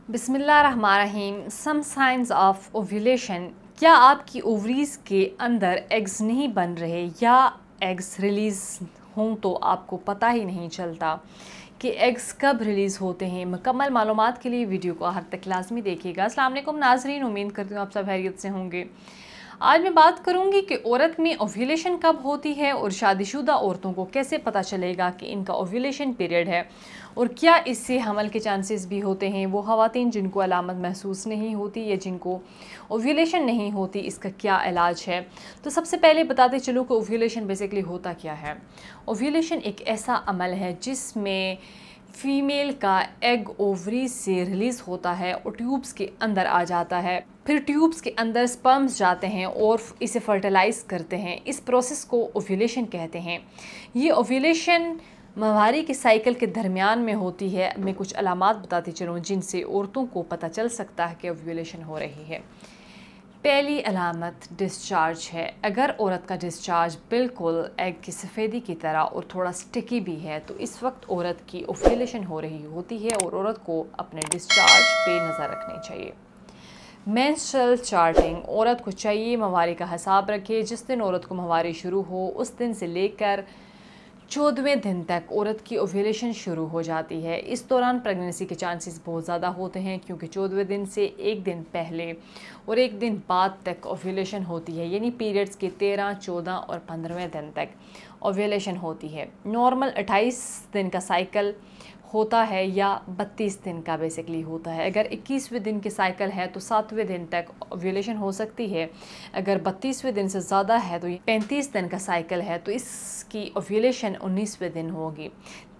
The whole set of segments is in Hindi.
बिस्मिल्लाहिर्रहमानिर्रहीम। सम साइंस ऑफ ओव्यूलेशन। क्या आपकी ओवरीज के अंदर एग्स नहीं बन रहे या एग्स रिलीज़ हों तो आपको पता ही नहीं चलता कि एग्स कब रिलीज़ होते हैं? मुकम्मल मालूमात के लिए वीडियो को आखिर तक लाजमी देखिएगा। अस्सलाम वालेकुम नाज़रीन, उम्मीद करती हूँ आप सब खैरियत से होंगे। आज मैं बात करूंगी कि औरत में ओव्यूलेशन कब होती है और शादीशुदा औरतों को कैसे पता चलेगा कि इनका ओव्यूलेशन पीरियड है और क्या इससे हमल के चांसेस भी होते हैं। वो ख़वातीन जिनको अलामत महसूस नहीं होती या जिनको ओव्यूलेशन नहीं होती, इसका क्या इलाज है। तो सबसे पहले बताते चलो कि ओव्यूलेशन बेसिकली होता क्या है। ओव्यूलेशन एक ऐसा अमल है जिसमें फीमेल का एग ओवरी से रिलीज़ होता है और ट्यूब्स के अंदर आ जाता है। फिर ट्यूब्स के अंदर स्पर्म्स जाते हैं और इसे फर्टिलाइज करते हैं। इस प्रोसेस को ओव्यूलेशन कहते हैं। ये ओव्यूलेशन माहवारी के साइकिल के दरमियान में होती है। मैं कुछ अलामात बताती चलूँ जिनसे औरतों को पता चल सकता है कि ओव्यूलेशन हो रही है। पहली अलामत डिस्चार्ज है। अगर औरत का डिस्चार्ज बिल्कुल एग की सफ़ेदी की तरह और थोड़ा स्टिकी भी है तो इस वक्त औरत की ओव्यूलेशन हो रही होती है और औरत को अपने डिस्चार्ज पे नज़र रखनी चाहिए। Menstrual charting. औरत को चाहिए माहवारी का हिसाब रखे। जिस दिन औरत को माहवारी शुरू हो उस दिन से लेकर 14वें दिन तक औरत की ओव्यूलेशन शुरू हो जाती है। इस दौरान प्रेगनेंसी के चांसेस बहुत ज़्यादा होते हैं क्योंकि 14वें दिन से एक दिन पहले और एक दिन बाद तक ओव्यूलेशन होती है, यानी पीरियड्स के 13, 14 और 15वें दिन तक ओव्यूलेशन होती है। नॉर्मल 28 दिन का साइकिल होता है या 32 दिन का बेसिकली होता है। अगर 21वें दिन के साइकिल है तो 7वें दिन तक ओव्यूलेशन हो सकती है। अगर 32वें दिन से ज़्यादा है तो 35 दिन का साइकिल है तो इसकी ओव्यूलेशन 19वें दिन होगी।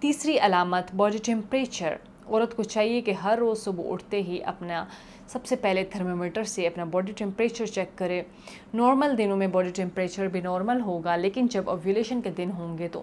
तीसरी अलामत बॉडी टेम्परेचर। औरत को चाहिए कि हर रोज़ सुबह उठते ही अपना सबसे पहले थर्मामीटर से अपना बॉडी टेम्परेचर चेक करें। नॉर्मल दिनों में बॉडी टेम्परेचर भी नॉर्मल होगा, लेकिन जब ओव्यूलेशन के दिन होंगे तो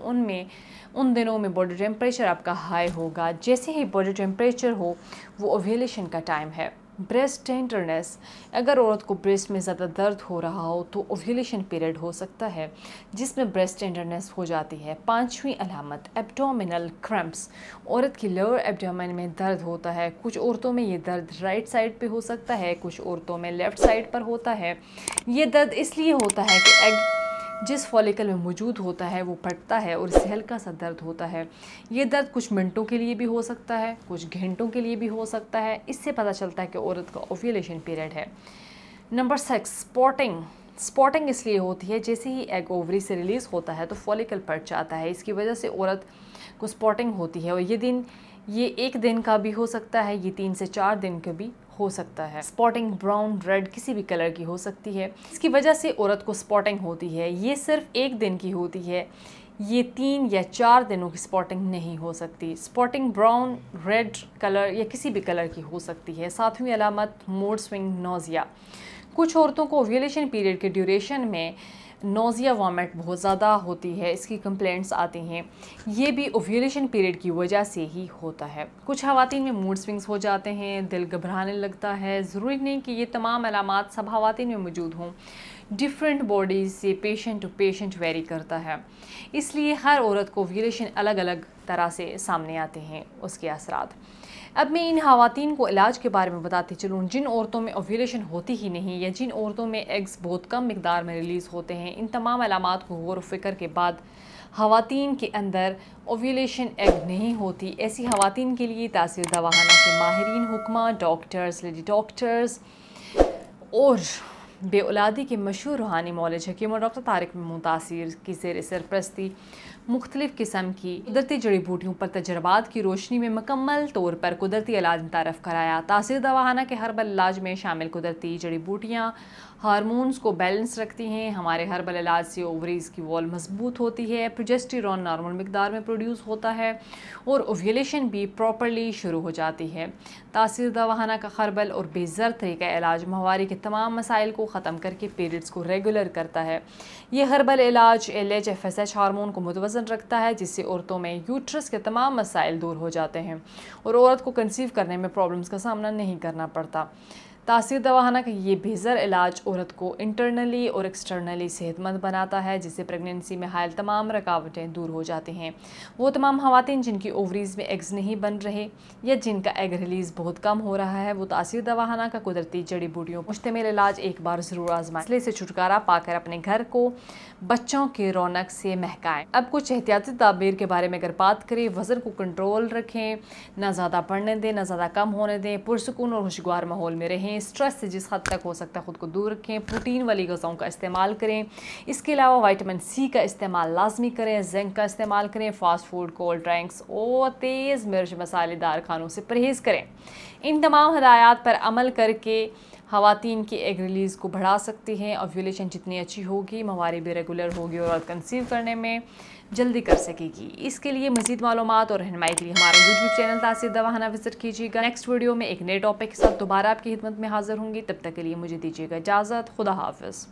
उन दिनों में बॉडी टेम्परेचर आपका हाई होगा। जैसे ही बॉडी टेम्परेचर हो वो ओव्यूलेशन का टाइम है। Breast tenderness. अगर औरत को ब्रेस्ट में ज़्यादा दर्द हो रहा हो तो ओव्यूलेशन पीरियड हो सकता है जिसमें ब्रेस्ट टेंडरनेस हो जाती है। पांचवी अलामत एब्डोमिनल क्रैम्प्स। औरत की लोअर एब्डोमेन में दर्द होता है। कुछ औरतों में ये दर्द राइट साइड पे हो सकता है, कुछ औरतों में लेफ़्ट साइड पर होता है। ये दर्द इसलिए होता है कि एग जिस फॉलिकल में मौजूद होता है वो फटता है और इससे हल्का सा दर्द होता है। ये दर्द कुछ मिनटों के लिए भी हो सकता है, कुछ घंटों के लिए भी हो सकता है। इससे पता चलता है कि औरत का ओव्यूलेशन पीरियड है। Number 6 spotting. स्पॉटिंग इसलिए होती है जैसे ही एग ओवरी से रिलीज़ होता है तो फॉलिकल फट जाता है। इसकी वजह से औरत को स्पॉटिंग होती है और ये एक दिन का भी हो सकता है, ये 3 से 4 दिन का भी हो सकता है। स्पॉटिंग ब्राउन, रेड किसी भी कलर की हो सकती है। इसकी वजह से औरत को स्पॉटिंग होती है। ये सिर्फ एक दिन की होती है, ये 3 या 4 दिनों की स्पॉटिंग नहीं हो सकती। स्पॉटिंग ब्राउन, रेड कलर या किसी भी कलर की हो सकती है। सातवीं अलामत मूड स्विंग, नोज़िया। कुछ औरतों को ओव्यूलेशन पीरियड के ड्यूरेशन में नोज़िया वॉमिट बहुत ज़्यादा होती है, इसकी कंप्लेंट्स आती हैं। ये भी ओव्यूलेशन पीरियड की वजह से ही होता है। कुछ ख़वातीन में मूड स्विंग्स हो जाते हैं, दिल घबराने लगता है। ज़रूरी नहीं कि ये तमाम अलामात सब ख़वातीन में मौजूद हों। डिफरेंट बॉडीज़ से पेशेंट टू पेशेंट वेरी करता है, इसलिए हर औरत को ओव्यूलेशन अलग अलग तरह से सामने आते हैं उसके असरात। अब मैं इन ख़वातीन को इलाज के बारे में बताती चलूँ जिन औरतों में ओव्यूलेशन होती ही नहीं या जिन औरतों में एग्स बहुत कम मिकदार में रिलीज़ होते हैं। इन तमाम अलामात को गौर व फिक्र के बाद ख़वातीन के अंदर ओव्यूलेशन एग नहीं होती, ऐसी ख़वातीन के लिए तासीर दवाखाना के माहिरीन हुक्मा, डॉक्टर्स, लेडी डॉक्टर्स और बेऔलादी के मशहूर रूहानी मौलज हकीम और डॉक्टर तारिक मुतासिर की ज़ेर सरपरस्ती मुख्तलिफ़ किस्म की कुदरती जड़ी बूटियों पर तजर्बात की रोशनी में मुकम्मल तौर पर कुदरती इलाज मुतारफ़ कराया। तासीर दवाखाना के हर्बल इलाज में शामिल कुदरती जड़ी बूटियाँ हार्मोन्स को बैलेंस रखती हैं। हमारे हर्बल इलाज से ओवरीज़ की वॉल मजबूत होती है, प्रोजेस्टेरॉन नॉर्मल मिकदार में प्रोड्यूस होता है और ओव्यूलेशन भी प्रॉपरली शुरू हो जाती है। तासीर दवाखाना का हर्बल और बेज़र तरीका इलाज माहवारी के तमाम मसाइल को ख़त्म करके पीरियड्स को रेगुलर करता है। ये हर्बल इलाज LH FSH हार्मोन को मुतवज़्ज़न वज़न रखता है, जिससे औरतों में यूट्रस के तमाम मसाइल दूर हो जाते हैं और औरत को कंसीव करने में प्रॉब्लम्स का सामना नहीं करना पड़ता। तासीर दवाखाना का ये बेहतर इलाज औरत को इंटरनली और एक्सटर्नली सेहतमंद बनाता है, जिससे प्रेगनेंसी में हायल तमाम रुकावटें दूर हो जाती हैं। वो तमाम ख़वातीन जिनकी ओवरीज़ में एग्स नहीं बन रहे या जिनका एग रिलीज़ बहुत कम हो रहा है, वो तासीर दवाखाना का कुदरती जड़ी बूटियों मुश्तमिल इलाज एक बार ज़रूर आजमाएं। मसले से छुटकारा पाकर अपने घर को बच्चों के रौनक से महकाएं। अब कुछ एहतियाती तदाबीर के बारे में अगर बात करें, वज़न को कंट्रोल रखें, ना ज़्यादा बढ़ने दें ना ज़्यादा कम होने दें, पुरसुकून और खुशगवार माहौल में रहें, स्ट्रेस से जिस हद तक हो सकता है ख़ुद को दूर रखें, प्रोटीन वाली ग़िज़ाओं का इस्तेमाल करें। इसके अलावा विटामिन सी का इस्तेमाल लाजमी करें, जिंक का इस्तेमाल करें, फ़ास्ट फूड, कोल्ड ड्रिंक्स और तेज़ मिर्च मसालेदार खानों से परहेज़ करें। इन तमाम हदायत पर अमल करके ख़वातीन की एग रिलीज़ को बढ़ा सकती हैं। ओव्यूलेशन जितनी अच्छी होगी, माहवारी भी रेगुलर होगी और कंसीव करने में जल्दी कर सकेगी। इसके लिए मज़ीद मालूमात और रहनुमाई के लिए हमारा यूट्यूब चैनल तासीर दवाखाना विज़िट कीजिएगा। नेक्स्ट वीडियो में एक नए टॉपिक के साथ दोबारा आपकी खिदमत में हाज़िर होंगी। तब तक के लिए मुझे दीजिएगा इजाज़त। खुदा हाफ़िज़।